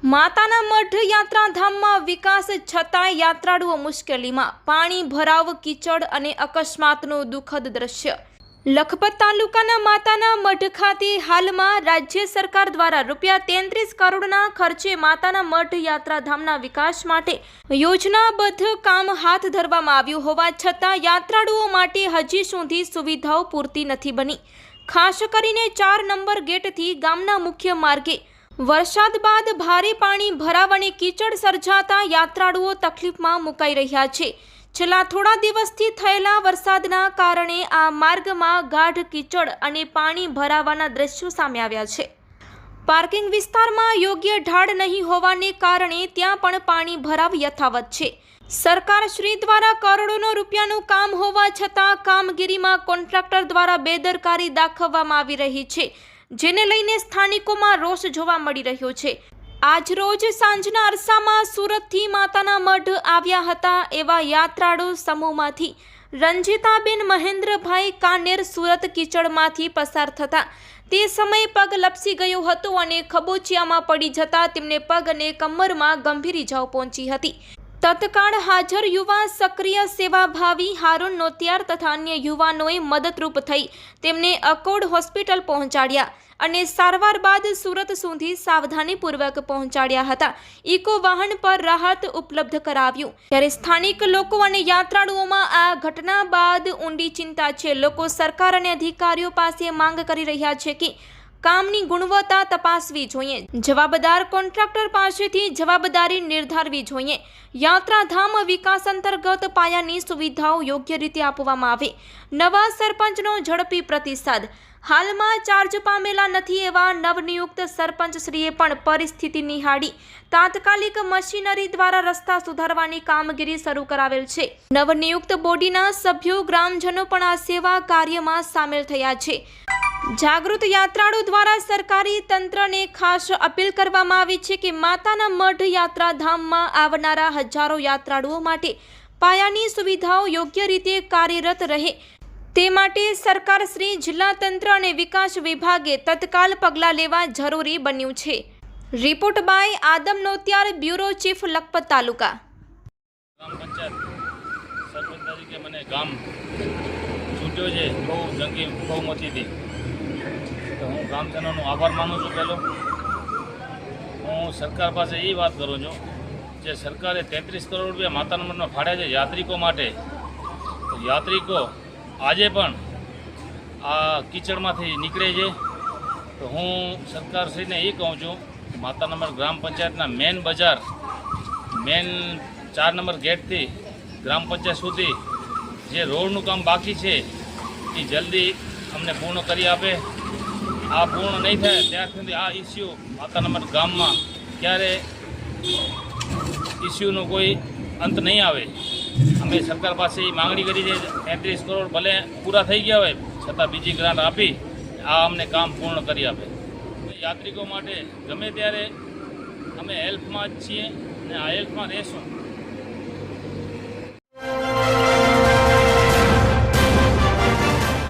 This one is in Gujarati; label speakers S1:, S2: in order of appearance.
S1: માતાના મઢ યાત્રાધામમાં વિકાસ છતાંય યાત્રાળુઓ મુશ્કેલીમાં, પાણી ભરાવ, કીચડ અને અકસ્માતનું દુઃખદ દ્રશ્ય। લખપત તાલુકાના માતાના મઢ ખાતે હાલમાં રાજ્ય સરકાર દ્વારા ₹33 કરોડના ખર્ચે માતાના મઢ યાત્રાધામના વિકાસ માટે યોજનાબદ્ધ કામ હાથ ધરવામાં આવ્યું હોવા છતાં યાત્રાળુઓ માટે હજી સુધી સુવિધાઓ પૂરતી નથી બની। ખાસ કરીને 4 નંબર ગેટથી ગામના મુખ્ય માર્ગે વરસાદ બાદ ભારે પાણી ભરાવ અને કીચડ સર્જાતા યાત્રાળુઓ તકલીફમાં મુકાઈ રહ્યા છે। છેલ્લા થોડા દિવસથી થયેલા વરસાદના કારણે આ માર્ગમાં ગાઢ કીચડ અને પાણી ભરાવાના દ્રશ્યો સામે આવ્યા છે। પાર્કિંગ વિસ્તારમાં યોગ્ય ઢાળ નહીં હોવાને કારણે ત્યાં પણ પાણી ભરાવ યથાવત છે। સરકાર શ્રી દ્વારા કરોડોનો રૂપિયાનું કામ હોવા છતાં કામગીરીમાં કોન્ટ્રાક્ટર દ્વારા બેદરકારી દાખવવામાં આવી રહી છે, જેને લઈને સ્થાનિકોમાં રોષ જોવા મળી રહ્યો છે। આજ રોજ સાંજના અરસામાં સુરતથી માતાના મઢ આવ્યા હતા એવા યાત્રાળુ સમૂહમાંથી રંજીતાબેન મહેન્દ્રભાઈ કાનેર સુરત કીચડમાંથી પસાર થતા તે સમયે પગ લપસી ગયો હતો અને ખબોચિયામાં પડી જતા તેમને પગ અને કમરમાં ગંભીર ઇજાઓ પહોંચી હતી। તત્કાળ હાજર યુવા સક્રિય સેવાભાવી હારૂન નોતિયાર તથા અન્ય યુવાનોએ મદદરૂપ થઈ તેમને અકોડ હોસ્પિટલ પહોંચાડ્યા અને સારવાર બાદ સુરત સુધી સાવધાનીપૂર્વક પહોંચાડ્યા હતા। ઇકો વાહન પર રાહત ઉપલબ્ધ કરાવ્યું ત્યારે સ્થાનિક લોકો અને યાત્રાળુઓમાં આ ઘટના બાદ ઊંડી ચિંતા છે। લોકો સરકાર અને અધિકારીઓ પાસે માંગ કરી રહ્યા છે કે કામની ગુણવત્તા તપાસવી જોઈએ, જવાબદાર કોન્ટ્રાક્ટર પાસેથી જવાબદારી નિર્ધારવી જોઈએ, યાત્રાધામ વિકાસ અંતર્ગત પાયાની સુવિધાઓ યોગ્ય રીતે આપવામાં આવે, નવા સરપંચનો ઝડપી પ્રતિસાદ। હાલમાં ચાર્જ પામેલા નથી એવા નવનિયુક્ત સરપંચશ્રીએ પણ પરિસ્થિતિ નિહાળી તાત્કાલિક મશીનરી દ્વારા રસ્તા સુધારવાની કામગીરી શરૂ કરાવેલ છે। નવનિયુક્ત બોડીના સભ્યો ગ્રામજનો પણ આ સેવા કાર્યમાં સામેલ થયા છે। જાગૃત યાત્રાળુ દ્વારા સરકારી તંત્રને ખાસ અપીલ કરવામાં આવી છે કે માતાના મઢ યાત્રાધામમાં આવનારા હજારો યાત્રાળુઓ માટે પાયાની સુવિધાઓ યોગ્ય રીતે કાર્યરત રહે તે માટે સરકાર શ્રી, જિલ્લા તંત્ર અને વિકાસ વિભાગે તત્કાલ પગલાં લેવા જરૂરી બન્યું છે। Report by Adam Notiyar, bureau chief, Lakhpat taluka.
S2: ગ્રામ પંચાયત સરપંચ તરીકે મને ગામ છૂટ્યો છે બહુ જંગી બહુમતીથી, તો હું ગ્રામજનોનો આભાર માનું છું। પહેલો હું સરકાર પાસે એ વાત કરું છું જે સરકારે 33 કરોડ રૂપિયા માતાના મઢમાં ફાળ્યા છે યાત્રિકો માટે, તો યાત્રિકો આજે પણ આ કીચડમાંથી નીકળે છે। તો હું સરકારશ્રીને એ કહું છું માતાના મઢ ગ્રામ પંચાયતના મેન બજાર, મેન 4 નંબર ગેટથી ગ્રામ પંચાયત સુધી જે રોડનું કામ બાકી છે એ જલ્દી અમને પૂર્ણ કરી આપે। આ પૂર્ણ નહીં થાય ત્યાર સુધી આ ઇસ્યુ માતાના મઢ ગામમાં ક્યારે ઇસ્યુનો કોઈ અંત નહીં આવે। અમે સરકાર પાસે એ માંગણી કરી છે 33 કરોડ ભલે પૂરા થઈ ગયા હોય છતાં બીજી ગ્રાન્ટ આપી આ અમને કામ પૂર્ણ કરી આપે। યાત્રિકો માટે ગમે ત્યારે અમે હેલ્પમાં જ છીએ અને આ હેલ્પમાં રહેશું।